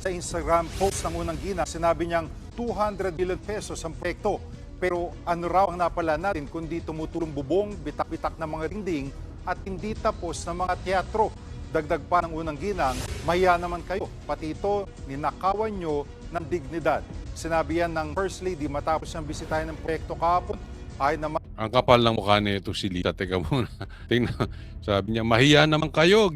Sa Instagram post ng unang gina, sinabi niyang 200 billion pesos ang proyekto. Pero ano raw ang napala natin kundi tumutulong bubong, bitak-bitak ng mga dingding at hindi tapos ng mga teatro. Dagdag pa ng unang ginang, mahiya naman kayo. Pati ito, ninakawan nyo ng dignidad. Sinabi yan ng First Lady matapos siyang bisitahin ng proyekto kahapon. Ay naman. Ang kapal ng mukha nito si Lita. Teka muna. Tingnan. Sabi niya, mahiya naman kayo.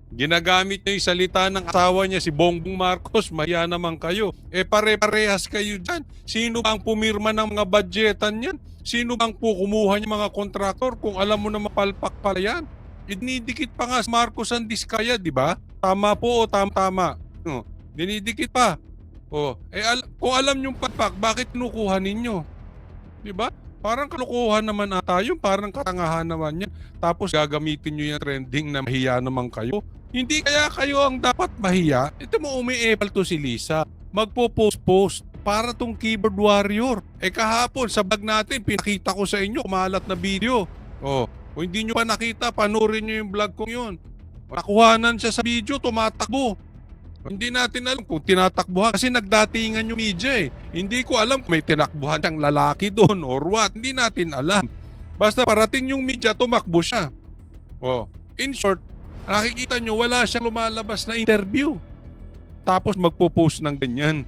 Ginagamit niyo yung salita ng asawa niya, si Bongbong Marcos. Mahiya naman kayo. Pare-parehas kayo dyan. Sino ba ang pumirma ng mga budgetan yan? Sino bang po kumuha ng mga kontraktor kung alam mo na mapalpak pala yan? Dinidikit pa nga si Marcos ang diskaya, di ba? Tama po o tama? No, dinidikit pa. Kung alam niyong palpak, bakit kinukuha ninyo? Di ba? Parang kalokohan naman ata yun, parang katangahan naman yan. Tapos gagamitin nyo yung trending na mahiya naman kayo. Hindi kaya kayo ang dapat mahiya? Ito mo umi-epal to si Lisa. Magpo-post para tong keyboard warrior. Kahapon sa vlog natin, pinakita ko sa inyo, kumalat na video. Kung hindi nyo pa nakita, panoorin nyo yung vlog ko yun. Nakuhanan siya sa video, tumatakbo. Hindi natin alam kung tinatakbuhan kasi nagdatingan yung media . Hindi ko alam kung may tinakbuhan siyang lalaki doon or what. Hindi natin alam. Basta parating yung media, tumakbo siya. In short, nakikita nyo wala siyang lumalabas na interview. Tapos magpo-post ng ganyan.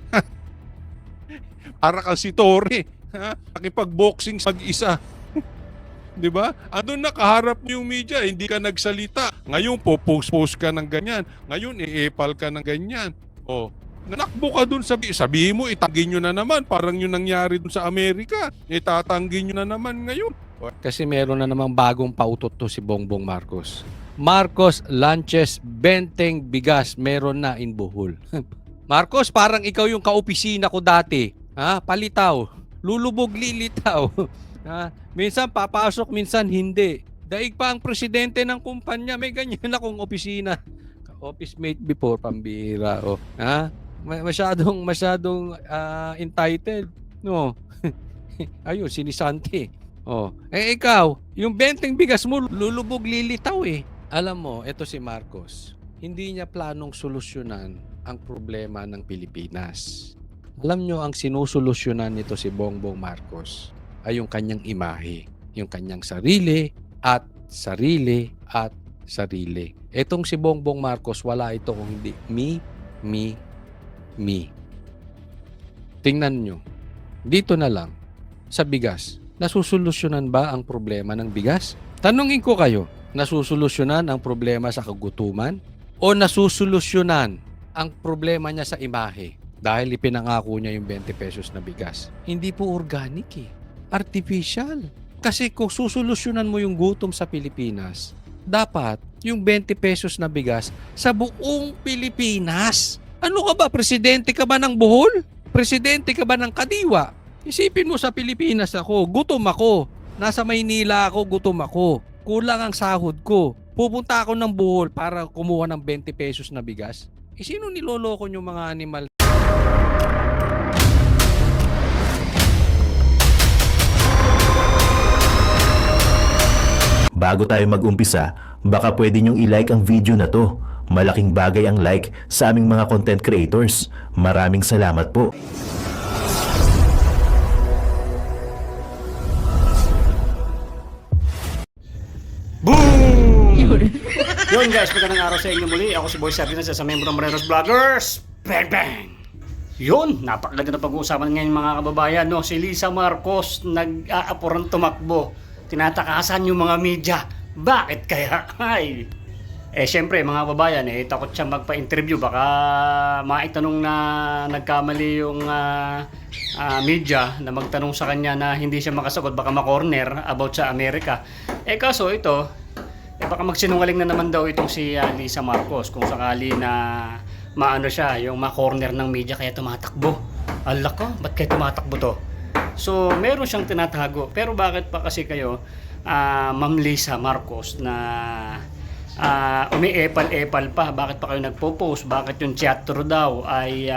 Para kasi Torre. Nakipag-boxing sa mag-isa. Di ba? Andun nakaharap mo yung media, hindi ka nagsalita. Ngayon post ka ng ganyan. Ngayon epal ka ng ganyan. Nanakbo ka dun, sabihin mo, itanggi nyo na naman. Parang yung nangyari dun sa Amerika. Itatanggi nyo na naman ngayon. Kasi meron na namang bagong pautot to si Bongbong Marcos. Marcos Lanches Benteng Bigas meron na in Bohol. Marcos, parang ikaw yung kaopisina ko dati. Palitaw. Lulubog lilitaw. Minsan papasok, minsan hindi. Daig pa ang presidente ng kumpanya, may ganyan akong opisina. Office mate before, pambira. Masyadong entitled. No. Ayun, sinisante. Ikaw, yung benteng bigas mo, lulubog lilitaw . Alam mo, ito si Marcos, hindi niya planong solusyonan ang problema ng Pilipinas. Alam nyo, ang sinusolusyonan nito si Bongbong Marcos ay yung kanyang imahe, yung kanyang sarili at sarili at sarili. Etong si Bongbong Marcos, wala ito kung hindi me. Tingnan nyo, dito na lang, sa bigas, nasusolusyonan ba ang problema ng bigas? Tanungin ko kayo, nasusolusyonan ang problema sa kagutuman? O nasusolusyonan ang problema niya sa imahe? Dahil ipinangako niya yung 20 pesos na bigas. Hindi po organic artificial. Kasi kung susolusyonan mo yung gutom sa Pilipinas, dapat yung 20 pesos na bigas sa buong Pilipinas. Ano ka ba? Presidente ka ba ng Bohol? Presidente ka ba ng Kadiwa? Isipin mo sa Pilipinas ako, gutom ako. Nasa Maynila ako, gutom ako. Kulang ang sahod ko. Pupunta ako ng Bohol para kumuha ng 20 pesos na bigas. Sino niloloko yung mga animal? Bago tayo mag-umpisa, baka pwede nyong i-like ang video na to. Malaking bagay ang like sa aming mga content creators. Maraming salamat po. Boom! Yun guys, magandang araw sa inyo muli. Ako si Boy Sardinas sa membro ng Morenos Vloggers. Bang bang! Yun, napakaganda na pag-uusapan ngayon mga kababayan. Si Lisa Marcos nag-aapuran tumakbo. Tinatakasan yung mga media. Bakit kaya? Siyempre mga kababayan, takot siya magpa-interview. Baka maitanong na nagkamali yung media na magtanong sa kanya na hindi siya makasagot. Baka ma-corner about sa Amerika. Kaso ito, baka magsinungaling na naman daw itong si Lisa Marcos kung sakali na maano siya, yung ma-corner ng media kaya tumatakbo. Ala ko, ba't kaya tumatakbo to? So, meron siyang tinatago. Pero bakit pa kasi kayo, Ma'am Lisa Marcos, na umi-epal-epal pa? Bakit pa kayo nagpo-post? Bakit yung teatro daw ay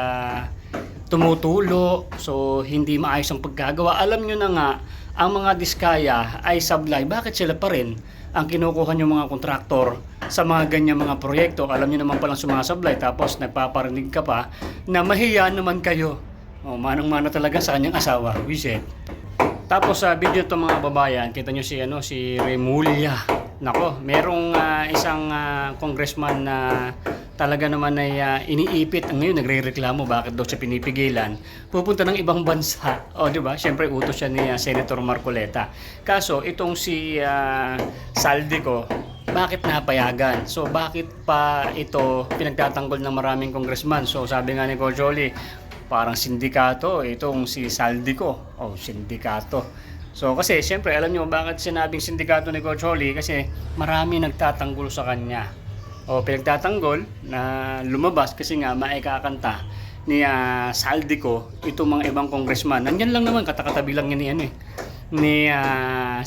tumutulo? So, hindi maayos ang pagkagawa. Alam nyo na nga, ang mga diskaya ay sablay. Bakit sila pa rin ang kinukuha yung mga kontraktor sa mga ganyan mga proyekto. Alam nyo naman palang sumasablay, tapos nagpaparinig ka pa na mahiya naman kayo. O, manang-mana talaga sa kanyang asawa, wiset. Tapos sa video to mga babayan, kita nyo si Remulla. Nako, merong isang congressman na talaga naman ay iniipit. Ngayon nagrereklamo bakit daw siya pinipigilan. Pupunta ng ibang bansa. O, di ba? Siyempre utos siya ni Senator Marcoleta. Kaso itong si Saldico, bakit napayagan? So bakit pa ito pinagtatanggol ng maraming congressman? So sabi nga ni Coach Oli, parang sindikato itong si Saldico. Oh, sindikato. So kasi siyempre alam nyo bakit sinabing sindikato ni Coach Oli? Kasi marami nagtatanggol sa kanya. O pinagtatanggol na lumabas kasi nga maikakanta ni Saldico itong mga ibang congressman. Nandyan lang naman, katakatabi lang yan ni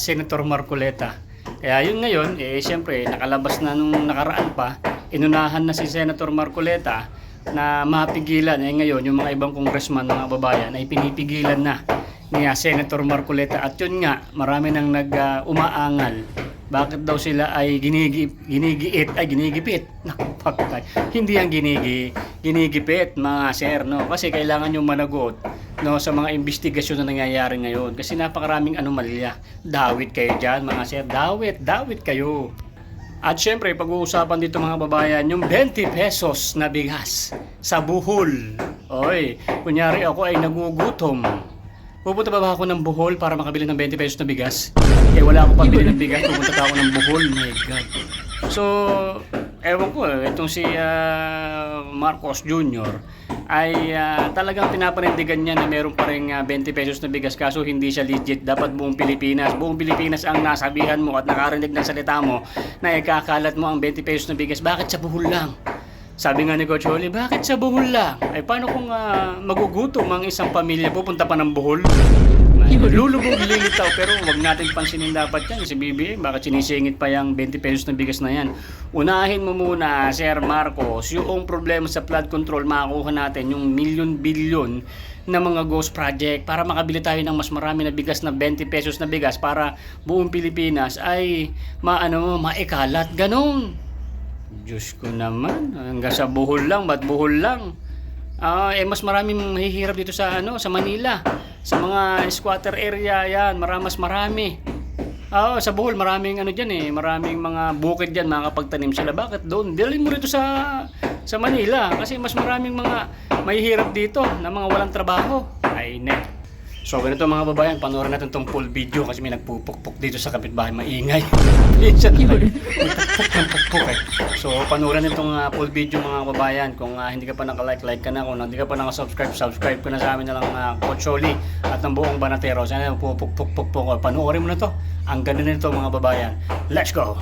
Senator Marcoleta. Kaya yun ngayon, siyempre nakalabas na nung nakaraan pa, inunahan na si Senator Marcoleta na mapigilan. Ngayon yung mga ibang congressman, mga babayan, ay pinipigilan na ni Senator Marcoleta. At yun nga, marami nang umaangal. Bakit daw sila ay ginigipit? Naku, pagkay. Hindi ang ginigipit, mga sir, no? Kasi kailangan yung managot, no, sa mga investigasyon na nangyayari ngayon. Kasi napakaraming anomalya. Dawit kayo dyan, mga sir. Dawit kayo. At syempre, pag-uusapan dito mga babayan, yung 20 pesos na bigas sa buhol. Oy, kunyari ako ay nagugutom. Pupunta ba ako ng Bohol para makabili ng 20 pesos na bigas? Wala akong pambili ng bigas, pupunta pa ako ng Bohol. My God. So, ewan ko, itong si Marcos Jr. ay talagang pinapanindigan niya na meron pa rin 20 pesos na bigas, kaso hindi siya legit. Dapat buong Pilipinas ang nasabihan mo at nakarinig ng salita mo na ikakalat mo ang 20 pesos na bigas. Bakit sa Bohol lang? Sabi nga ni Coach Oli, bakit sa Bohol lang? Ay paano kung magugutom ang isang pamilya, pupunta pa ng Bohol? Lulubog, lilitaw, pero wag natin pansinin dapat yan. Si BBM, bakit sinisingit pa yung 20 pesos na bigas na yan? Unahin mo muna, Sir Marcos, yung problema sa flood control, makakuha natin yung milyon-bilyon na mga ghost project para makabili tayo ng mas marami na bigas na 20 pesos na bigas para buong Pilipinas ay maikalat. Ganon. Diyos ko naman, hanggang sa Bohol lang, ba't Bohol lang? Mas maraming mahihirap dito sa Manila. Sa mga squatter area yan, mas marami. Sa Bohol maraming maraming mga bukid diyan, makakapagtanim sila. Bakit doon? Dalhin mo rito sa Manila kasi mas maraming mga mahihirap dito na mga walang trabaho. Ay, ne. So ganito mga babayan, panoorin natin tong full video kasi may nagpupukpuk dito sa kapitbahay, maingay. Minsan pukpuk eh. So panoorin itong full video mga babayan. Kung hindi ka pa naka-like ka na. Kung hindi ka pa naka-subscribe ka na sa amin na lang Coach Oli at ng buong Banatero. Sana pupuk. Panoorin mo na to. Ang ganda nito mga babayan. Let's go!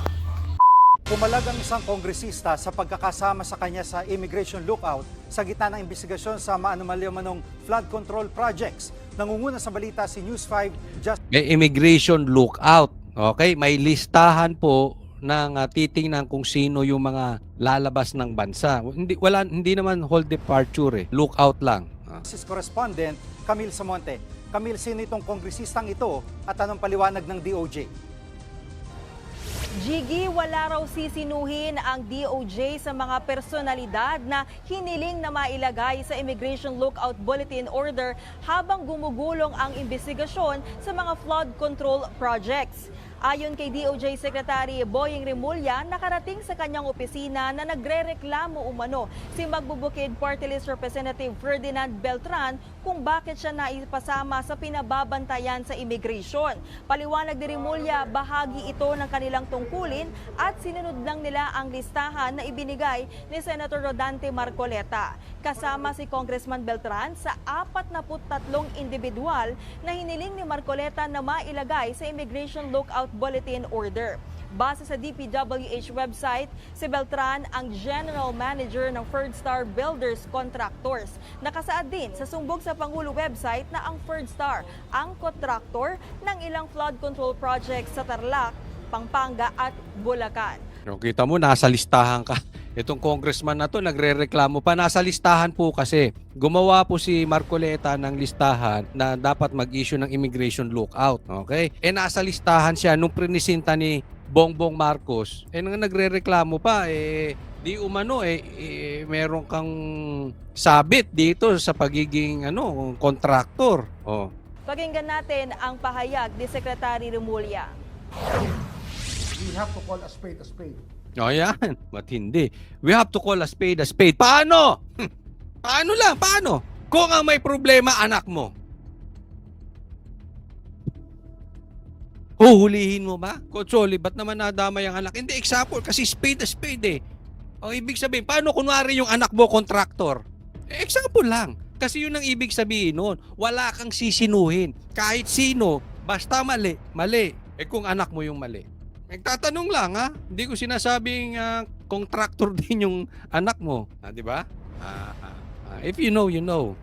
Pumalag ang isang kongresista sa pagkakasama sa kanya sa immigration lookout sa gitna ng investigasyon sa maanomalyamanong flood control projects. Nangunguna sa balita si News 5 just May immigration lookout. Okay, may listahan po ng titingnan kung sino yung mga lalabas ng bansa. Hindi naman whole departure lookout lang. Justice Correspondent Camille Samonte. Camille, sino itong kongresistang ito at anong paliwanag ng DOJ? Jiggy, wala raw sisinuhin ang DOJ sa mga personalidad na hiniling na mailagay sa Immigration Lookout Bulletin Order habang gumugulong ang investigasyon sa mga flood control projects. Ayon kay DOJ Secretary Boying Remulla, nakarating sa kanyang opisina na nagrereklamo umano si Magbubukid Party List Representative Ferdinand Beltran kung bakit siya naipasama sa pinababantayan sa immigration. Paliwanag ni Remulla, bahagi ito ng kanilang tungkulin at sinunod lang nila ang listahan na ibinigay ni Senator Rodante Marcoleta. Kasama si Congressman Beltran sa 43 individual na hiniling ni Marcoleta na mailagay sa Immigration Lookout Bulletin Order. Base sa DPWH website, si Beltran ang General Manager ng Ferdstar Builders Contractors. Nakasaad din sa sumbong sa Pangulo website na ang Ferdstar ang kontraktor ng ilang flood control projects sa Tarlac, Pampanga at Bulacan. Kita mo, nasa listahan ka. Itong congressman na to, nagre-reklamo pa. Nasa listahan po kasi. Gumawa po si Marcoleta ng listahan na dapat mag-issue ng immigration lookout. Okay? Nasa listahan siya nung prinisinta ni Bongbong Marcos, nang nagrereklamo pa, di umano, meron kang sabit dito sa pagiging kontraktor. Oh. Pakinggan natin ang pahayag ni Secretary Remulla. We have to call a spade a spade. O yan, matindi. We have to call a spade a spade. Paano? Paano lang? Paano? Kung ang may problema, anak mo. Huhulihin mo ba? Kutsoli, ba't naman nadamay ang anak? Hindi, example, kasi spade a spade eh. Ang ibig sabihin, paano kunwari yung anak mo, kontraktor? Example lang. Kasi yun ang ibig sabihin nun. Wala kang sisinuhin. Kahit sino, basta mali, mali. Kung anak mo yung mali. Nagtatanong lang ha. Hindi ko sinasabing kontraktor din yung anak mo. Di ba? If you know, you know.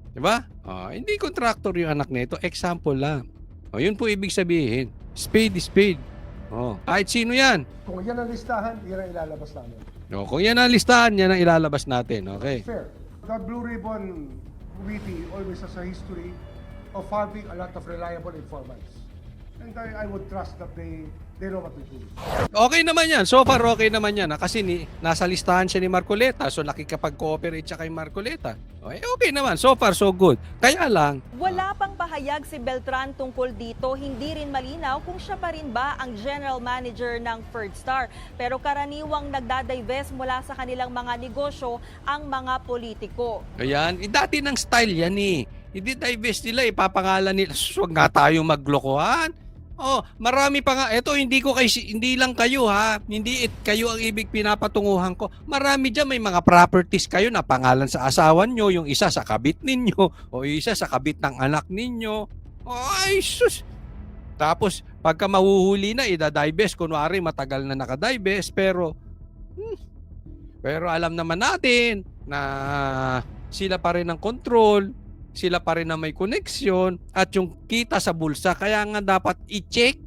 Di ba? Hindi kontraktor yung anak nito. Example lang. Yun po ibig sabihin. Spade is spade. Kahit sino yan. Kung yan ang listahan, yan ang ilalabas namin. Kung yan ang listahan, yan ang ilalabas natin. Okay? Fair. The Blue Ribbon Committee always has a history of having a lot of reliable informants. And I would trust that they know what they're doing. Okay naman yan. So far, okay naman yan. Kasi nasa listahan siya ni Marcoleta. So nakikipag-cooperate siya kay Marcoleta. Okay naman. So far, so good. Kaya lang, Wala pang pahayag si Beltran tungkol dito, hindi rin malinaw kung siya pa rin ba ang general manager ng Ferdstar. Pero karaniwang nagdadivest mula sa kanilang mga negosyo ang mga politiko. ayan, dati ng style yan eh. Hindi divest nila, ipapangalan nila. Huwag nga tayo maglokohan. Marami pa nga. Ito, hindi lang kayo ha. Hindi kayo ang ibig pinapatunguhan ko. Marami dyan, may mga properties kayo na pangalan sa asawa nyo, yung isa sa kabit ninyo, o isa sa kabit ng anak ninyo. Ay, sus! Tapos, pagka mahuhuli na, idadivest. Kunwari, matagal na nakadivest, pero alam naman natin na sila pa rin ang control, sila pa rin na may koneksyon at yung kita sa bulsa. Kaya nga dapat i-check.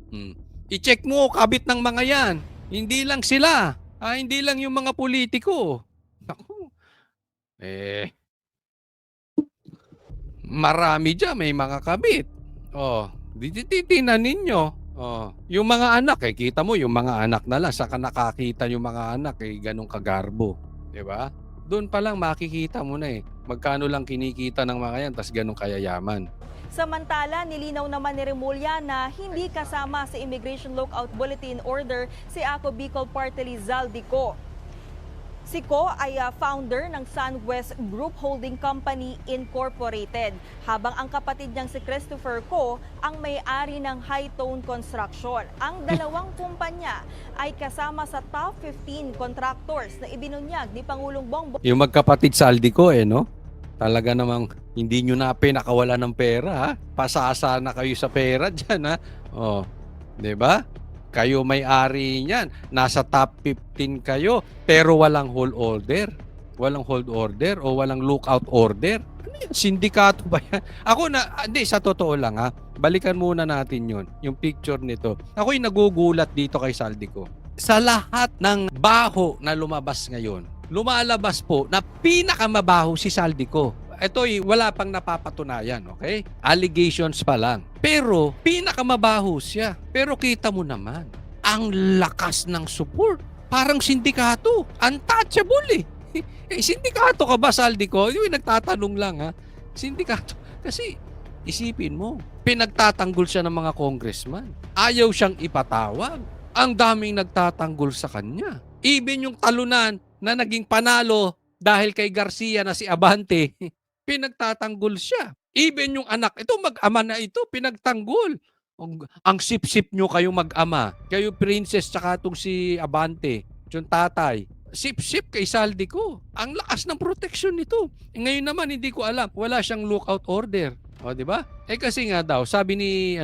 I-check mo, kabit ng mga yan. Hindi lang sila. Hindi lang yung mga politiko. Naku. Marami dyan, may mga kabit. Titinan ninyo. Yung mga anak, kita mo, yung mga anak na lang, saka nakakita yung mga anak, ganun kagarbo. Diba? Doon pa lang makikita mo na magkano lang kinikita ng mga yan, tas ganun kayayaman. Samantala, nilinaw naman ni Remulla na hindi kasama sa Immigration Lookout Bulletin Order si Ako Bicol Party List Zaldico. Si Ko ay founder ng SunWest Group Holding Company Incorporated, habang ang kapatid niyang si Christopher Ko ang may-ari ng High Tone Construction. Ang dalawang kumpanya ay kasama sa top 15 contractors na ibinunyag ni Pangulong Bongbong. Yung magkapatid Zaldico no? Talaga namang hindi nyo na pinakawala ng pera ha? Pasasa na kayo sa pera dyan ha? Diba? Kayo may-ari niyan. Nasa top 15 kayo, pero walang hold order. Walang hold order o walang lookout order. Ano yan? Sindikato ba yan? Hindi, sa totoo lang ha. Balikan muna natin yun. Yung picture nito. Ako'y nagugulat dito kay Zaldico. Sa lahat ng baho na lumabas ngayon, lumalabas po na pinakamabaho si Zaldico. Ito'y wala pang napapatunayan, okay? Allegations pa lang. Pero, pinakamabaho siya. Pero kita mo naman, ang lakas ng support. Parang sindikato. Untouchable sindikato ka ba, Zaldico? Yung nagtatanong lang ha. Sindikato. Kasi, isipin mo, pinagtatanggol siya ng mga congressman. Ayaw siyang ipatawag. Ang daming nagtatanggol sa kanya. Even yung talunan na naging panalo dahil kay Garcia na si Abante, pinagtatanggol siya. Even yung anak, ito mag-ama na ito, pinagtanggol. Ang sip-sip nyo kayong mag-ama. Kayo princess tsaka itong si Abante, yung tatay. Sip-sip kay Zaldico. Ang lakas ng protection nito. Ngayon naman hindi ko alam, wala siyang lookout order. Di ba? Kasi nga daw, sabi ni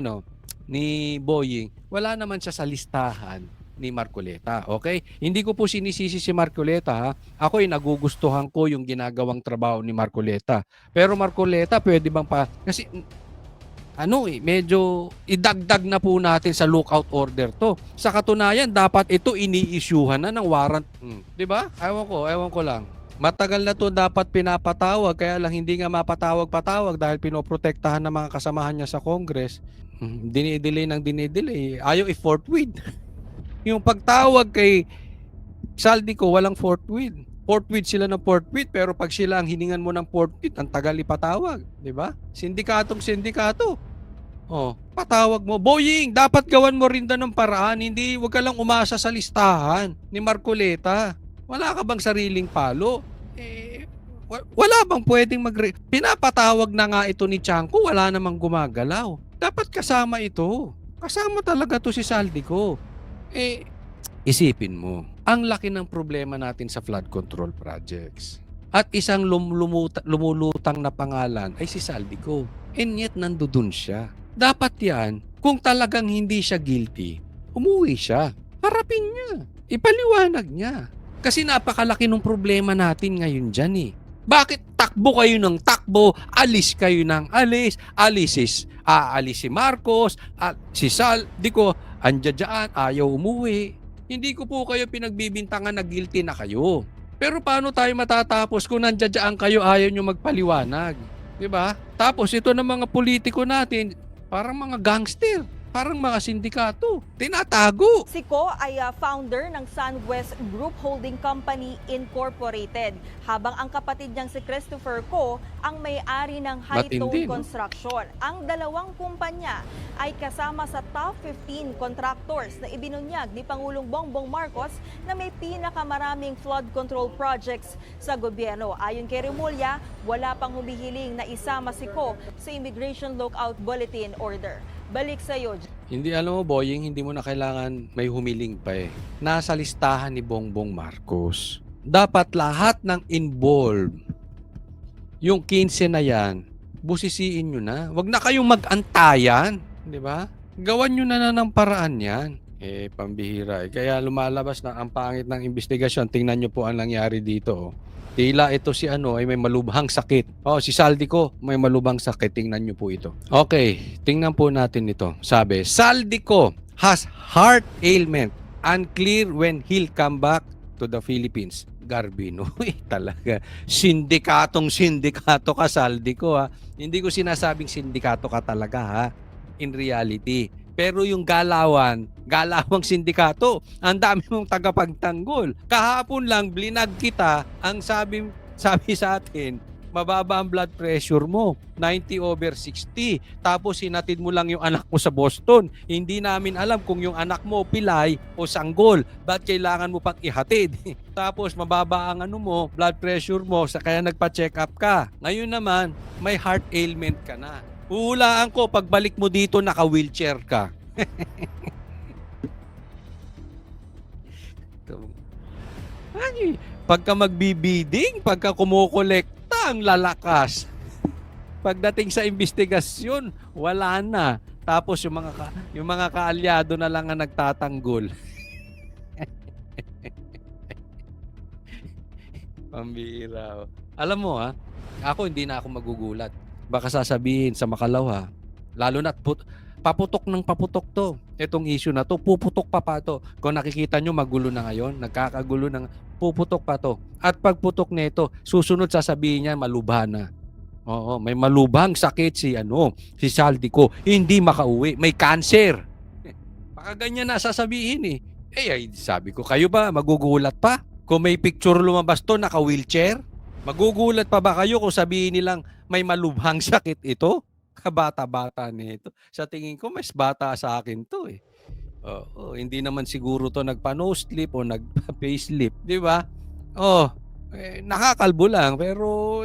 Boying, wala naman siya sa listahan ni Marcoleta. Okay? Hindi ko po sinisisi si Marcoleta ha. Ako'y nagugustuhan ko yung ginagawang trabaho ni Marcoleta. Pero Marcoleta, pwede bang kasi medyo idagdag na po natin sa lookout order to. Sa katunayan, dapat ito ini-issuehan na ng warrant. 'Di ba? Ewan ko lang. Matagal na to dapat pinapatawag, kaya lang hindi nga mapatawag-patawag dahil pinoprotektahan ng mga kasamahan niya sa Congress. Dinidelay ng dinidelay. Ayaw i-forthwith. Yung pagtawag kay Saldico, walang forthwith. Forthwith sila ng forthwith, pero pag sila ang hiningan mo ng forthwith, ang tagal ipatawag. Diba? Sindikatong sindikato. Oh, patawag mo. Boying, dapat gawan mo rin ng paraan. Hindi, wag ka lang umasa sa listahan ni Marcoleta. Wala ka bang sariling palo? Wala bang pwedeng pinapatawag na nga ito ni Chanco, wala namang gumagalaw. Dapat kasama ito. Kasama talaga to si Saldico. Isipin mo, ang laki ng problema natin sa flood control projects. At isang lumulutang na pangalan ay si Saldico. And yet, nandoon siya. Dapat yan, kung talagang hindi siya guilty, umuwi siya. Harapin niya. Ipaliwanag niya. Kasi napakalaki ng problema natin ngayon dyan eh. Bakit takbo kayo ng takbo, alis kayo ng alis, alis si Marcos, si Saldico, andyan, ayaw umuwi. Hindi ko po kayo pinagbibintangan na guilty na kayo. Pero paano tayo matatapos kung nandiyan kayo, ayaw nyo magpaliwanag? Diba? Tapos ito ng mga politiko natin, parang mga gangster, parang mga sindikato, tinatago. Si Ko ay founder ng SunWest Group Holding Company Incorporated, habang ang kapatid niyang si Christopher Ko ang may-ari ng Hightone Matindi, no? Construction. Ang dalawang kumpanya ay kasama sa top 15 contractors na ibinunyag ni Pangulong Bongbong Marcos na may pinakamaraming flood control projects sa gobyerno. Ayon kay Remulla, wala pang humihiling na isama si Ko sa Immigration Lookout Bulletin Order. Balik sa'yo. Hindi, alam mo, Boying, hindi mo na kailangan may humiling pa eh. Nasa listahan ni Bongbong Marcos. Dapat lahat ng involved, yung 15 na yan, busisiin nyo na. Huwag na kayong mag-antayan. Di ba? Gawan nyo na ng paraan yan. Pambihira eh. Kaya lumalabas na ang pangit ng investigasyon. Tingnan nyo po ang nangyari dito. Oh. Tila ito si ay may malubhang sakit. Si Saldico may malubhang sakit. Tingnan nyo po ito. Okay, tingnan po natin ito. Sabi, Saldico has heart ailment. Unclear when he'll come back to the Philippines. Garbino, talaga. Sindikato ka, Saldico ha. Hindi ko sinasabing sindikato ka talaga ha. In reality. Pero yung galawang sindikato, ang dami mong tagapagtanggol. Kahapon lang, blinag kita, ang sabi sa atin, mababa ang blood pressure mo, 90/60. Tapos hinatid mo lang yung anak mo sa Boston. Hindi namin alam kung yung anak mo pilay o sanggol. Ba't kailangan mo pang ihatid? Tapos mababa ang blood pressure mo, kaya nagpa-check up ka. Ngayon naman, may heart ailment ka na. Huhulaan ko, pagbalik mo dito, naka-wheelchair ka. Ay, pagka magbibiding, pagka kumukolekta, ang lalakas. Pagdating sa investigasyon, wala na. Tapos yung mga kaalyado na lang ang nagtatanggol. Pambira. Alam mo ako hindi na ako magugulat. Baka sasabihin sa Makalaw lalo na paputok to. Itong issue na to, puputok pa to. Kung nakikita nyo, magulo na ngayon, nagkakagulo na, puputok pa to. At pagputok nito, susunod sasabihin niya, malubha na. Oo, may malubhang sakit si Saldico, hindi makauwi, may cancer. Baka ganyan na sasabihin sabi ko, kayo ba, magugulat pa? Kung may picture lumabas to, naka-wheelchair? Magugulat pa ba kayo kung sabihin nilang may malubhang sakit ito? Kabata-bata nito. Sa tingin ko, mas bata sa akin to hindi naman siguro to nagpa-nose-slip o nagpa-facelift. Di ba? Nakakalbo lang. Pero,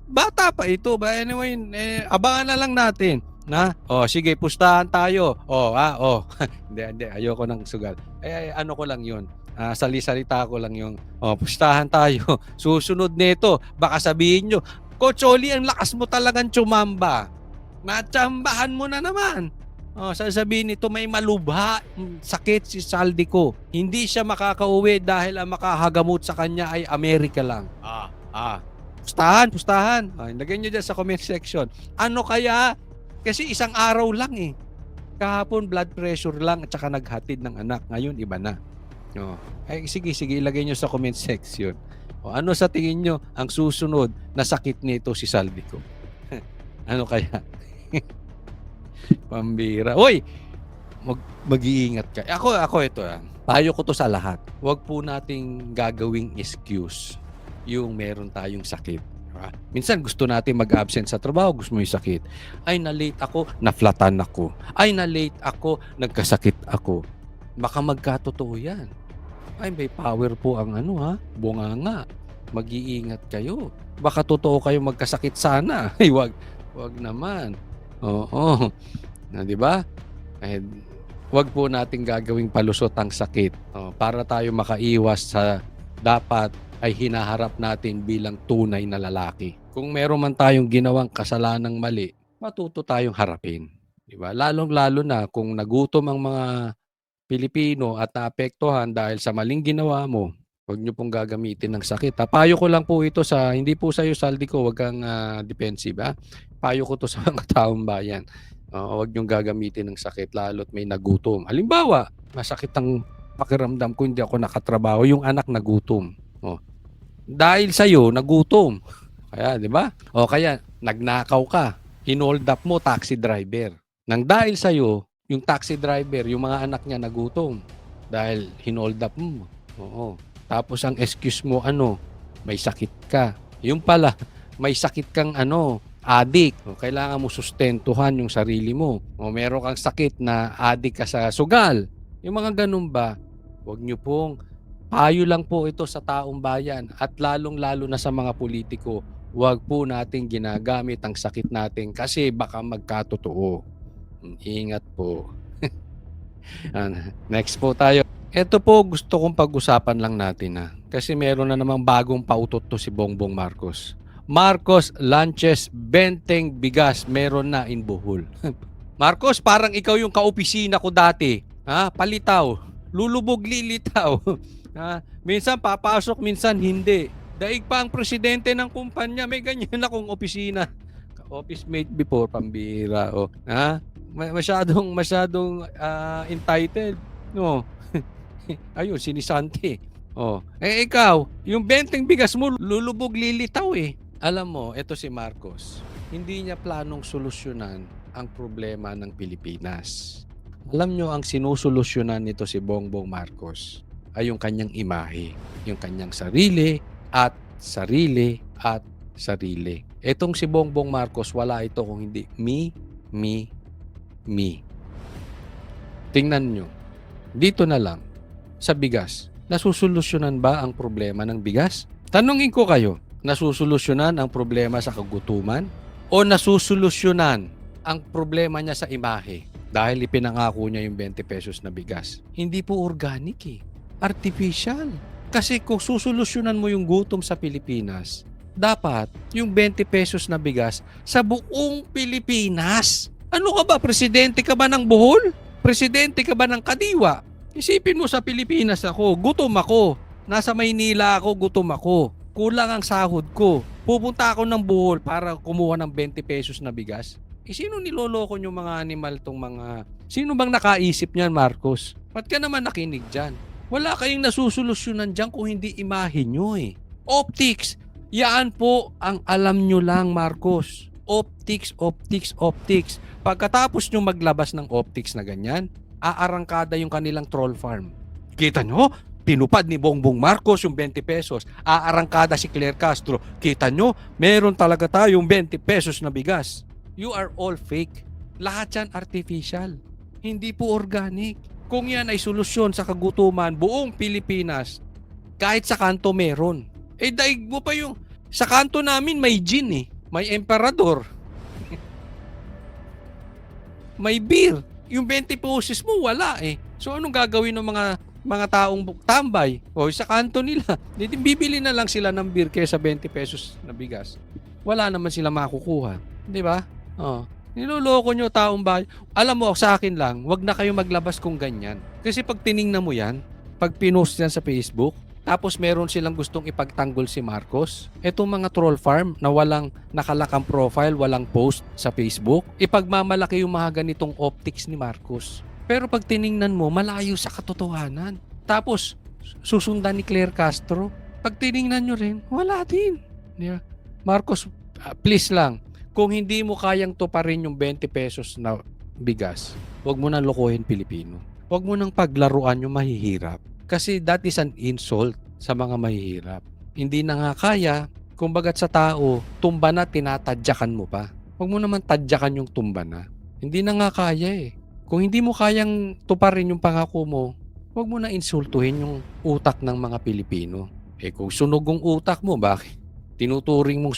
bata pa ito. But anyway, abangan na lang natin. Sige, pustahan tayo. Hindi, ayoko ng sugal. Ano ko lang yun. Sali-salita ko lang yung pustahan tayo. Susunod nito, baka sabihin nyo, Coach Oli, ang lakas mo talagang tsumamba. Natsambahan mo na naman. Sasabihin nito, may malubha sakit si Saldico. Hindi siya makakauwi dahil ang makahagamot sa kanya ay Amerika lang. Pustahan. Lagyan nyo dyan sa comment section. Ano kaya? Kasi isang araw lang Kahapon blood pressure lang at saka naghatid ng anak. Ngayon iba na. Sige, ilagay nyo sa comment section. O ano sa tingin nyo ang susunod na sakit nito si Saldico? Ano kaya? Pambira. Uy! Mag-iingat ka. Ako ito. Payo ko to sa lahat. Huwag po nating gagawing excuse yung meron tayong sakit. Diba? Minsan gusto natin mag-absent sa trabaho, gusto mo yung sakit. Ay, na-late ako, na-flatan ako. Ay, na-late ako, nagkasakit ako. Baka magkatotoo yan. Ay, may power po ang bunganga. Mag-iingat kayo. Baka totoo kayo magkasakit sana. Ay, wag naman. Oo. Na, di ba? Eh, wag po nating gagawing palusot ang sakit. Para tayo makaiwas sa dapat ay hinaharap natin bilang tunay na lalaki. Kung meron man tayong ginawang kasalanang mali, matuto tayong harapin. Di ba? Lalong-lalo na kung nagutom ang mga Pilipino at naapektuhan dahil sa maling ginawa mo, huwag nyo pong gagamitin ng sakit. Payo ko lang po ito hindi po sa iyo, Saldico, huwag kang defensive. Payo ko to sa mga taong bayan. Huwag nyo gagamitin ng sakit lalo't may nagutom. Halimbawa, masakit ang pakiramdam ko, hindi ako nakatrabaho, yung anak nagutom. Dahil sa iyo, nagutom. Kaya, di ba? Kaya, nagnakaw ka. Hinold up mo, taxi driver. Nang dahil sa iyo, yung taxi driver, yung mga anak niya nagutom. Dahil hinold up mo. Tapos ang excuse mo, may sakit ka. Yung pala, may sakit kang addict. Kailangan mo sustentuhan yung sarili mo. Meron kang sakit na addict ka sa sugal. Yung mga ganun ba, huwag nyo pong, payo lang po ito sa taong bayan at lalong-lalo na sa mga politiko, huwag po natin ginagamit ang sakit natin kasi baka magkatotoo. Ingat po. Next po tayo. Ito po gusto kong pag-usapan lang natin kasi meron na namang bagong pautot to si Bongbong Marcos. Marcos lunches 20 bigas meron na in Bohol. Marcos, parang ikaw yung kaopisina ko dati. Palitaw. Lulubog lilitaw. Minsan papasok, minsan hindi. Daig pa ang presidente ng kumpanya, may ganyan akong opisina. Office mate before, pambira. Masyadong entitled. No. Ayun, sinisanti. Ikaw, yung 20 bigas mo, lulubog lilitaw eh. Alam mo, ito si Marcos, hindi niya planong solusyonan ang problema ng Pilipinas. Alam nyo, ang sinusolusyonan nito si Bongbong Marcos ay yung kanyang imahe, yung kanyang sarili at sarili at sarili. Etong si Bongbong Marcos, wala ito kung hindi me. Tingnan nyo, dito na lang, sa bigas, nasusolusyonan ba ang problema ng bigas? Tanungin ko kayo, nasusolusyonan ang problema sa kagutuman? O nasusolusyonan ang problema niya sa imahe dahil ipinangako niya yung 20 pesos na bigas? Hindi po organic artificial. Kasi kung susolusyonan mo yung gutom sa Pilipinas, dapat yung 20 pesos na bigas sa buong Pilipinas. Ano ka ba? Presidente ka ba ng Bohol? Presidente ka ba ng Kadiwa? Isipin mo sa Pilipinas gutom ako. Nasa Maynila ako, gutom ako. Kulang ang sahod ko. Pupunta ako ng Bohol para kumuha ng 20 pesos na bigas. Sino niloloko yung mga animal Sino bang nakaisip niyan, Marcos? Ba't ka naman nakinig dyan? Wala kayong nasusolusyonan dyan kung hindi imahe nyo Optics. Yan po ang alam nyo lang, Marcos. Optics. Pagkatapos nyo maglabas ng optics na ganyan, aarangkada yung kanilang troll farm. Kita nyo? Tinupad ni Bongbong Marcos yung 20 pesos. Aarangkada si Claire Castro. Kita nyo? Meron talaga tayong 20 pesos na bigas. You are all fake. Lahat yan artificial. Hindi po organic. Kung yan ay solusyon sa kagutuman, buong Pilipinas, kahit sa kanto meron. Daig mo pa yung... Sa kanto namin may gin May emperador. May beer. Yung 20 pesos mo, wala So anong gagawin ng mga taong tambay? Sa kanto nila, bibili na lang sila ng beer kaysa 20 pesos na bigas. Wala naman sila makukuha. Di ba? Niloloko nyo taong bayan. Alam mo, sa akin lang, wag na kayo maglabas kung ganyan. Kasi pag tiningnan mo yan, pag pinost yan sa Facebook, tapos meron silang gustong ipagtanggol si Marcos, etong mga troll farm na walang nakalakang profile, walang post sa Facebook, ipagmamalaki yung mga ganitong optics ni Marcos. Pero pag tiningnan mo, malayo sa katotohanan. Tapos, susundan ni Claire Castro. Pag tiningnan nyo rin, wala din. Di ba? Marcos, please lang, kung hindi mo kayang tuparin yung 20 pesos na bigas, huwag mo nang lokohin Pilipino. Huwag mo nang paglaruan yung mahihirap. Kasi that is an insult sa mga mahihirap. Hindi na nga kaya, kumbagat sa tao, tumba na, tinatadyakan mo pa. Huwag mo naman tadyakan yung tumba na. Hindi na nga kaya eh. Kung hindi mo kayang tuparin yung pangako mo, huwag mo na insultuhin yung utak ng mga Pilipino. Eh kung sunog ang utak mo, bakit? Tinuturing mong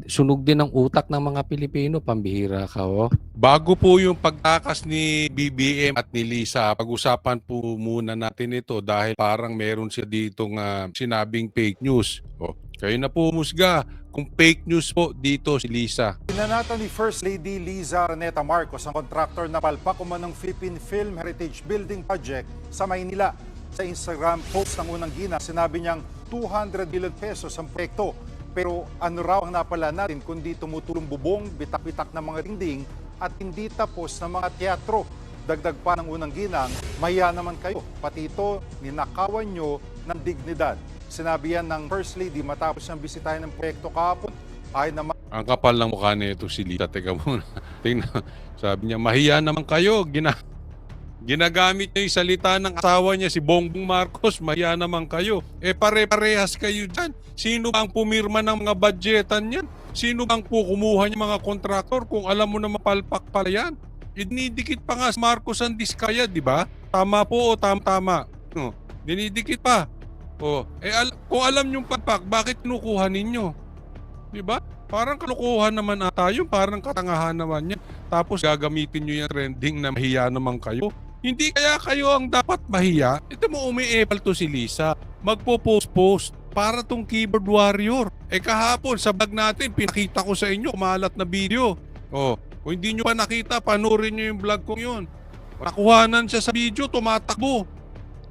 sunog din ang utak ng mga Pilipino, pambihira ka, oh. Bago po yung pagtakas ni BBM at ni Lisa, pag-usapan po muna natin ito dahil parang meron siya ditong sinabing fake news. O, kayo na po musga kung fake news po dito si Lisa. Pinanatan ni First Lady Liza Araneta Marcos ang kontraktor na palpak ng Philippine Film Heritage Building Project sa Maynila. Sa Instagram post ng unang gina, sinabi niyang 200 billion pesos ang proyekto. Pero ano raw ang napala natin kundi tumutulong bubong, bitak-bitak ng mga dingding at hindi tapos ng mga teatro. Dagdag pa ng unang ginang, mahiya naman kayo. Pati ito, ninakawan nyo ng dignidad. Sinabi yan ng First Lady matapos niyang bisitahin ng proyekto kahapon. Ay naman. Ang kapal ng mukha nito si Lisa. Teka muna. Tingnan. Sabi niya, mahiya naman kayo. Ginagamit niyo yung salita ng asawa niya, si Bongbong Marcos, mahiya naman kayo. Eh pare-parehas kayo dyan. Sino bang pumirma ng mga budgetan yan? Sino bang po kumuha ng mga kontraktor kung alam mo na mapalpak pala yan? Dinidikit pa nga si Marcos ang diskaya, di ba? Tama po o tama? No, dinidikit pa. O, kung alam niyong palpak, bakit kinukuha ninyo? Di ba? Parang kalukuhan naman ata yun, parang katangahan naman yan. Tapos gagamitin nyo yung trending na mahiya naman kayo. Hindi kaya kayo ang dapat mahiya? Ito mo umi-epal to si Lisa. Magpo-post para tong keyboard warrior. Eh kahapon sa vlog natin, pinakita ko sa inyo, kumalat na video. Oh, kung hindi nyo pa nakita, panoorin nyo yung vlog ko yun. Nakuhanan siya sa video, tumatakbo.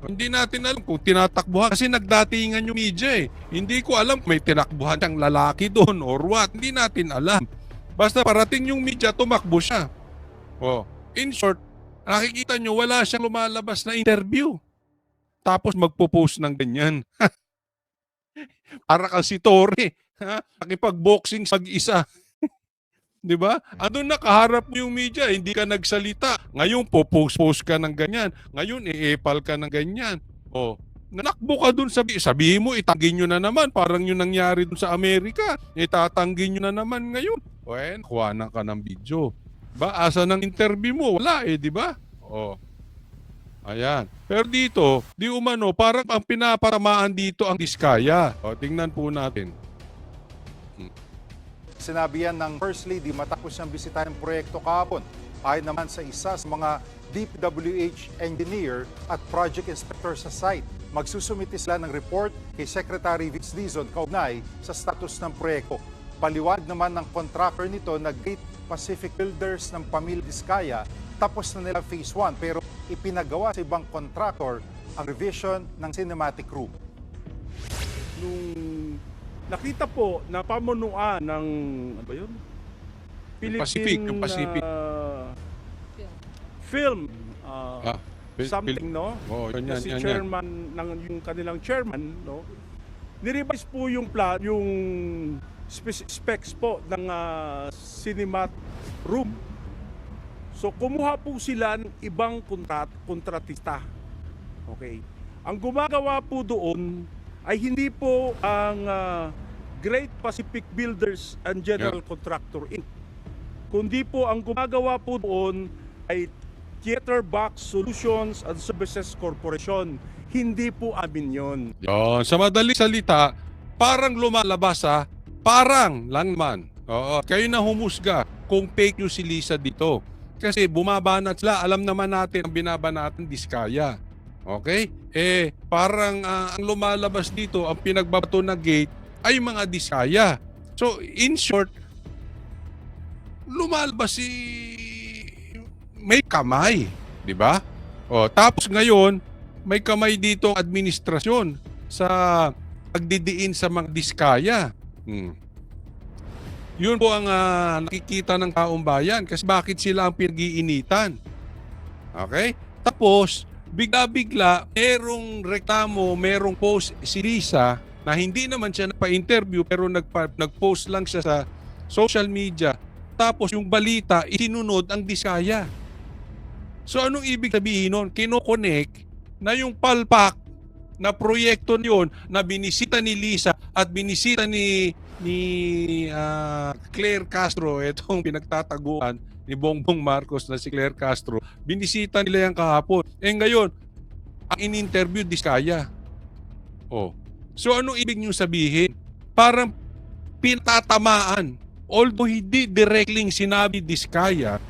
Hindi natin alam kung tinatakbuhan kasi nagdatingan yung media eh. Hindi ko alam kung may tinakbuhan siyang lalaki doon or what. Hindi natin alam. Basta parating yung media, tumakbo siya. Oh, in short, nakikita nyo, wala siyang lumalabas na interview. Tapos magpo-post ng ganyan. Para kang si Torre. Nakipag-boxing sa mag-isa. Di ba? Ano nakaharap mo yung media, hindi ka nagsalita. Ngayon, post ka ng ganyan. Ngayon, i-epal ka ng ganyan. O, nanakbo ka dun, sabihin mo, itangin nyo na naman. Parang yung nangyari dun sa Amerika. Itatangin nyo na naman ngayon. O, kuhanan ka ng video. Ba, asa ng interview mo? Wala di ba? O, ayan. Pero dito, di umano, parang ang pinapatamaan dito ang diskaya. O, tingnan po natin. Sinabi yan ng First Lady matapos niyang bisitahin ng proyekto kahapon. Ayon naman sa isa sa mga DPWH engineer at project inspector sa site, magsusumiti sila ng report kay Secretary Vince Dizon kaugnay sa status ng proyekto. Paliwanag naman ng contractor nito na Great Pacific Builders ng Pamilya Diskaya, tapos na nila Phase 1 pero ipinagawa sa ibang contractor ang revision ng cinematic room. Nung nakita po na pamunuan ng ano ba yun? Yung Pacific. Film Oh, something, no? yan, Si yan. chairman ng yung kanilang chairman, no? Nirevise po yung yung specs po ng cinema room. So kumuha po sila ng ibang kontratista. Okay. Ang gumagawa po doon ay hindi po ang Great Pacific Builders and General Contractor Inc. Kundi po ang gumagawa po doon ay Theater Box Solutions and Services Corporation. Hindi po amin yun. Sa madaling salita, parang lumalabas parang lang man. Oo, kayo na humusga kung fake news si Lisa dito. Kasi bumabanat sila, alam naman natin ang binabanatan diskaya. Okay? Parang ang lumalabas dito, ang pinagbabato na gate ay mga diskaya. So, in short, lumalabas may kamay, di ba? Tapos ngayon, may kamay dito ang administrasyon sa pagdidiin sa mga diskaya. Yun po ang nakikita ng taong bayan kasi bakit sila ang pinag-iinitan. Okay? Tapos, bigla-bigla, merong reklamo, merong post si Lisa na hindi naman siya nagpa-interview pero nag-post lang siya sa social media. Tapos yung balita, isinunod ang Diskaya. So anong ibig sabihin nun? Kino-connect na yung palpak na proyekto niyon na binisita ni Lisa at binisita ni Claire Castro, itong pinagtataguan ni Bongbong Marcos na si Claire Castro, binisita nila yan kahapon. Ngayon, ang in-interview Diskaya. So anong ibig niyo sabihin? Parang pinatatamaan. Although hindi directly sinabi Diskaya,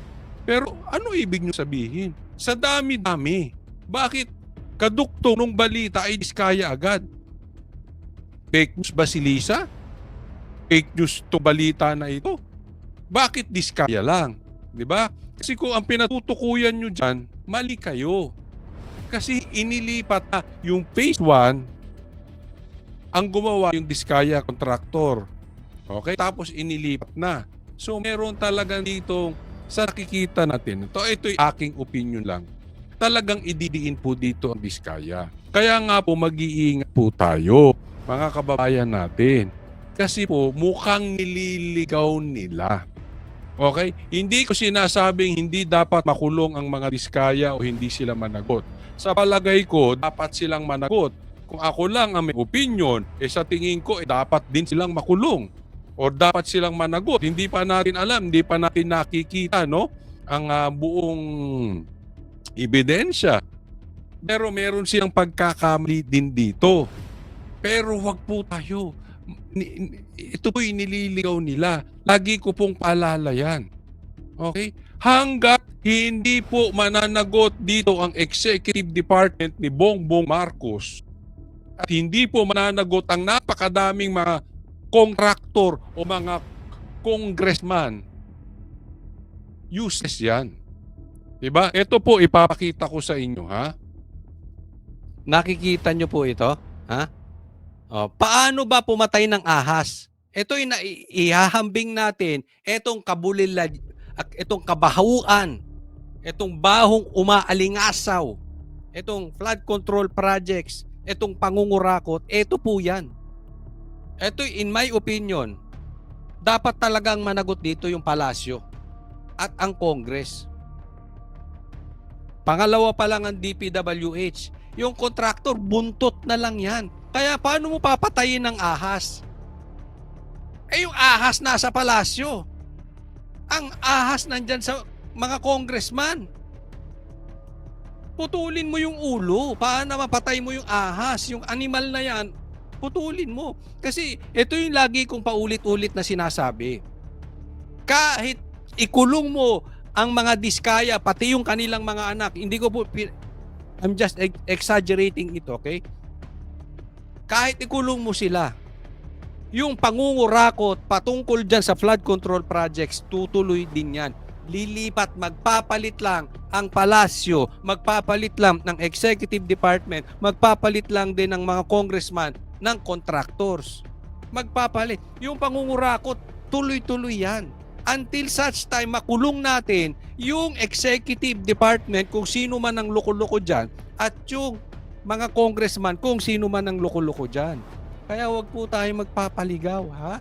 pero ano ibig niyo sabihin? Sa dami-dami. Bakit kadugtong nung balita ay Diskaya agad? Fake news ba si Lisa? Fake news to balita na ito? Bakit Diskaya lang? Diba? Kasi kung ang pinatutukuyan nyo dyan, mali kayo. Kasi inilipat na yung phase 1, ang gumawa yung Diskaya contractor. Okay? Tapos inilipat na. So meron talagang dito sa nakikita natin. Ito'y aking opinion lang. Talagang ididiin po dito ang Diskaya. Kaya nga po mag-iingat po tayo, mga kababayan natin. Kasi po mukhang nililigaw nila. Okay? Hindi ko sinasabing hindi dapat makulong ang mga Diskaya o hindi sila managot. Sa palagay ko, dapat silang managot. Kung ako lang ang may opinion, sa tingin ko, dapat din silang makulong. O dapat silang managot. Hindi pa natin alam, hindi pa natin nakikita, no? Ang buong ebidensya. Pero meron silang pagkakamali din dito. Pero wag po tayo. Ito po'y nililigaw nila. Lagi ko pong paalala yan. Okay? Hanggat hindi po mananagot dito ang Executive Department ni Bongbong Marcos at hindi po mananagot ang napakadaming mga kontraktor o mga congressman, useless yan. Diba? Ito po ipapakita ko sa inyo, ha? Nakikita nyo po ito? Ha? Paano ba pumatay ng ahas? Ito yung ihahambing natin, itong itong kabahuan, itong bahong umaalingasaw, itong flood control projects, itong pangungurakot, ito po yan. Ito, in my opinion, dapat talagang managot dito yung palasyo at ang Congress. Pangalawa pa lang ang DPWH. Yung contractor, buntot na lang yan. Kaya paano mo papatayin ng ahas? Yung ahas nasa palasyo. Ang ahas nandyan sa mga congressman. Putulin mo yung ulo. Paano mapatay mo yung ahas? Yung animal na yan, putulin mo. Kasi ito yung lagi kong paulit-ulit na sinasabi. Kahit ikulong mo ang mga Diskaya, pati yung kanilang mga anak, hindi ko po, I'm just exaggerating it, okay? Kahit ikulong mo sila, yung pangungurakot patungkol dyan sa flood control projects, tutuloy din yan. Lilipat, magpapalit lang ang palasyo, magpapalit lang ng executive department, magpapalit lang din ng mga congressman, ng contractors. Magpapalit. Yung pangungurakot, tuloy-tuloy yan. Until such time, makulong natin yung executive department kung sino man ang loko-loko dyan at yung mga congressman kung sino man ang loko-loko dyan. Kaya wag po tayo magpapaligaw, ha?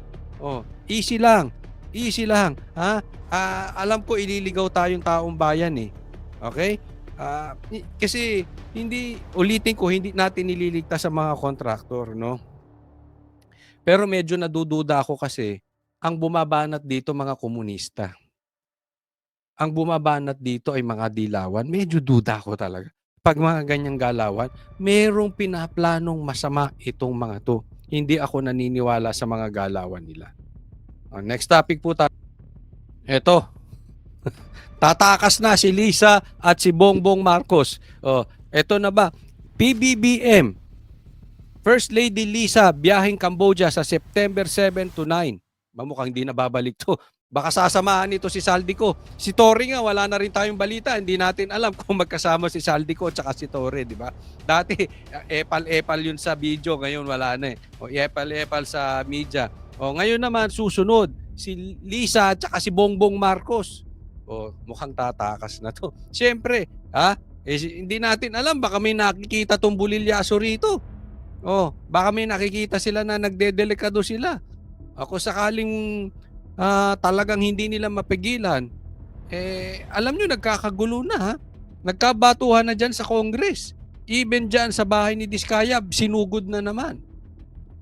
Easy lang. Easy lang, ha? Alam ko ililigaw tayong taong bayan eh. Okay? Kasi ulitin ko, hindi natin nililigtas sa mga kontraktor, no? Pero medyo nadududa ako kasi ang bumabanat dito mga komunista. Ang bumabanat dito ay mga dilawan. Medyo duda ako talaga. Pag mga ganyang galawan, merong pinaplanong masama itong mga to. Hindi ako naniniwala sa mga galawan nila. Next topic po tayo. Ito. Tatakas na si Lisa at si Bongbong Marcos. Ito na ba? PBBM. First Lady Lisa biyaheng Cambodia sa September 7 to 9. Mukhang hindi na babalik to. Baka sasamahan nito si Saldico. Si Torre nga, wala na rin tayong balita. Hindi natin alam kung magkasama si Saldico at saka si Torre, di ba? Dati, epal yun sa video. Ngayon, wala na eh. Epal sa media. Ngayon naman, susunod. Si Lisa at saka si Bongbong Marcos. Mukhang tatakas na to. Siyempre, hindi natin alam. Baka may nakikita tong bulilyaso rito. Oh, baka may nakikita sila na nagdedelikado sila. Ako sakaling talagang hindi nila mapigilan, alam nyo, nagkakagulo na ha. Nagkabatuhan na dyan sa Congress. Even dyan sa bahay ni Diskaya, sinugod na naman.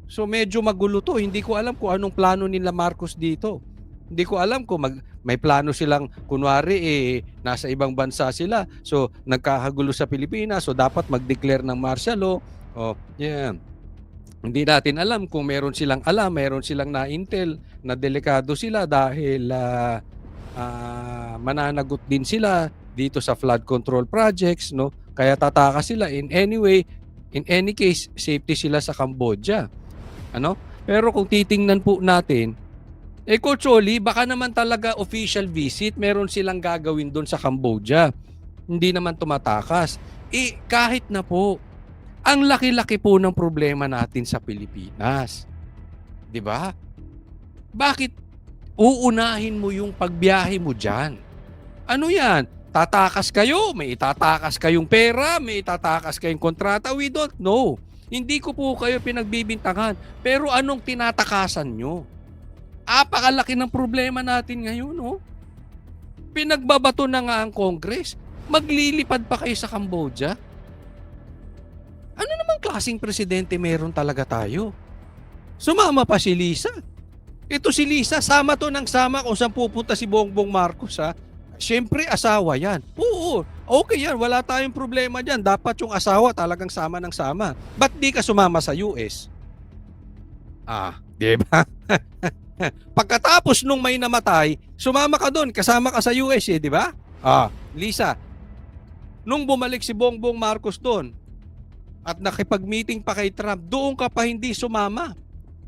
So medyo magulo to. Hindi ko alam kung anong plano nila Marcos dito. Hindi ko alam kung may plano silang, kunwari nasa ibang bansa sila. So nagkakagulo sa Pilipinas. So dapat mag-declare ng martial law. Oh, yeah. Hindi natin alam kung meron silang meron silang na-intel na delikado sila dahil mananagot din sila dito sa flood control projects, no? Kaya tatakas sila in any case, safety sila sa Cambodia. Ano? Pero kung titingnan po natin, Coach Oli, baka naman talaga official visit, meron silang gagawin doon sa Cambodia. Hindi naman tumatakas. Kahit na po, ang laki-laki po ng problema natin sa Pilipinas. 'Di ba? Bakit uunahin mo yung pagbiyahe mo diyan? Ano 'yan? Tatakas kayo, may itatakas kayong pera, may itatakas kayong kontrata, we don't know. Hindi ko po kayo pinagbibintangan. Pero anong tinatakasan nyo? Apakalaki ng problema natin ngayon, no? Pinagbabato na nga ang Congress. Maglilipad pa kayo sa Cambodia? Ano namang klaseng presidente meron talaga tayo? Sumama pa si Lisa. Ito si Lisa, sama to ng sama kung saan pupunta si Bongbong Marcos, ha? Siyempre, asawa yan. Oo, okay yan. Wala tayong problema dyan. Dapat yung asawa talagang sama ng sama. Ba't di ka sumama sa US? Di ba? Pagkatapos nung may namatay, sumama ka doon. Kasama ka sa US, di ba? Lisa, nung bumalik si Bongbong Marcos doon, at nakipag-meeting pa kay Trump, doon ka pa hindi sumama.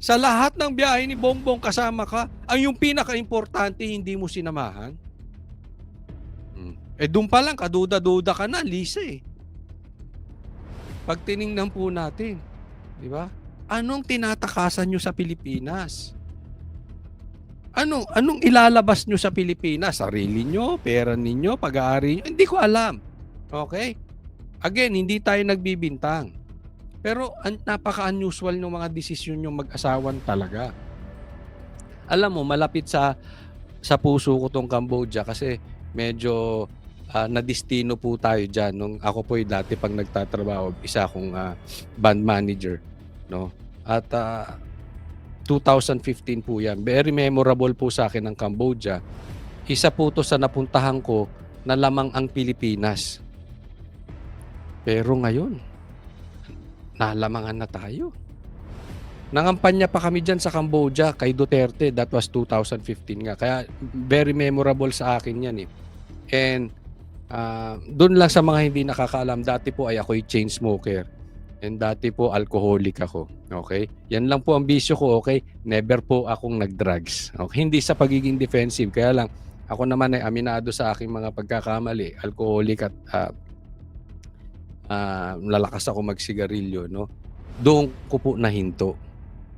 Sa lahat ng biyahe ni Bongbong kasama ka, ang yung pinaka-importante hindi mo sinamahan. Doon pa lang, kaduda-duda ka na, Lisa Pag tiningnan po natin, di ba? Anong tinatakasan nyo sa Pilipinas? Anong ilalabas nyo sa Pilipinas? Sarili nyo, pera ninyo, pag-aari nyo? Hindi ko alam. Okay? Again, hindi tayo nagbibintang. Pero napaka-unusual ng mga desisyon yung mag-asawan talaga. Alam mo, malapit sa puso ko tong Cambodia kasi medyo nadistino po tayo dyan. Nung ako po dati pag nagtatrabaho, isa akong band manager. No? At 2015 po yan. Very memorable po sa akin ng Cambodia. Isa po to sa napuntahan ko na lamang ang Pilipinas. Pero ngayon, nalamangan na tayo. Nangampanya pa kami dyan sa Cambodia kay Duterte. That was 2015 nga. Kaya very memorable sa akin yan And doon lang sa mga hindi nakakaalam, dati po ay ako'y chain smoker. And dati po alcoholic ako. Okay? Yan lang po ang bisyo ko, okay? Never po akong nag-drugs. Okay? Hindi sa pagiging defensive. Kaya lang, ako naman ay aminado sa aking mga pagkakamali. Alcoholic at lalakas ako magsigarilyo, no? Doon ko po nahinto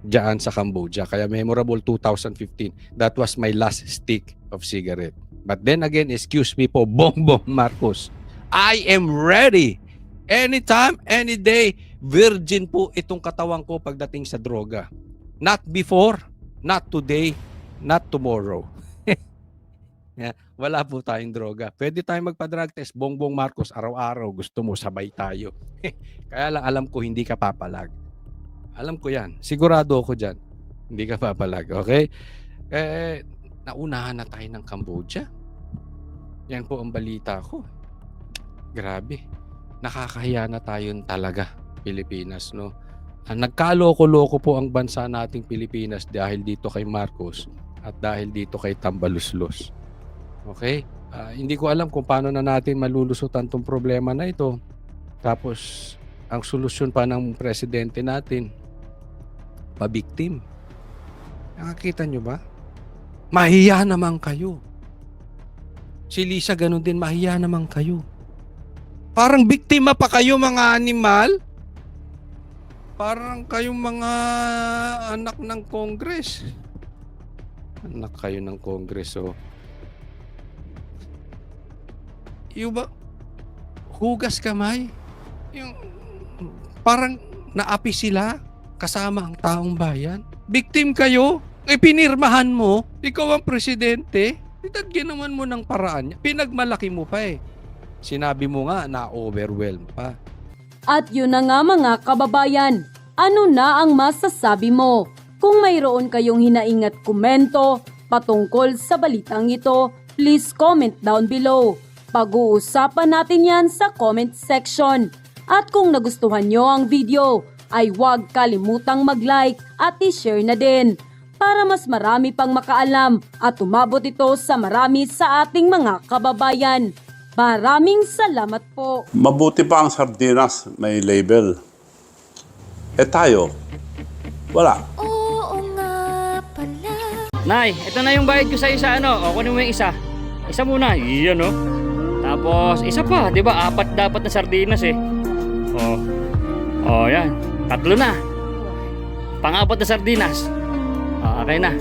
diyan sa Cambodia. Kaya memorable 2015. That was my last stick of cigarette. But then again, excuse me po, Bongbong Marcos. I am ready. Anytime, any day. Virgin po itong katawan ko pagdating sa droga. Not before, not today, not tomorrow. Wala po tayong droga. Pwede tayong magpa-drug test. Bongbong Marcos, araw-araw gusto mo, sabay tayo. Kaya lang alam ko hindi ka papalag. Alam ko yan. Sigurado ako dyan. Hindi ka papalag. Okay? Naunahan na tayo ng Cambodia. Yan po ang balita ko. Grabe. Nakakahiya na tayo talaga, Pilipinas, no? Nagkaloko-loko po ang bansa nating Pilipinas dahil dito kay Marcos at dahil dito kay Tambaluslos. Okay? Hindi ko alam kung paano na natin malulusutan tong problema na ito. Tapos, ang solusyon pa ng presidente natin, pabiktim. Nakakita nyo ba? Mahiya naman kayo. Si Lisa ganun din, mahiya naman kayo. Parang biktima pa kayo mga animal. Parang kayong mga anak ng Congress. Anak kayo ng Congress, Yung ba, hugas kamay. Yung, parang naapi sila kasama ang taong bayan. Victim kayo, pinirmahan mo, ikaw ang presidente, ginawan mo ng paraan. Pinagmalaki mo pa eh. Sinabi mo nga na overwhelm pa. At yun na nga mga kababayan, ano na ang masasabi mo? Kung mayroon kayong hinaing at komento patungkol sa balitang ito, please comment down below. Pag-uusapan natin yan sa comment section. At kung nagustuhan nyo ang video, ay huwag kalimutang mag-like at i-share na din para mas marami pang makaalam at umabot ito sa marami sa ating mga kababayan. Maraming salamat po. Mabuti pa ang sardinas, may label. Eh tayo, wala. Oo nga pala. Nay, ito na yung bayad ko sa isa, ano? O, kunin mo yung isa. Isa muna, iyan, no? Tapos, isa pa, di ba? 4 dapat na sardinas, eh. Yan. 3 na. Pang-4 na sardinas. Okay na.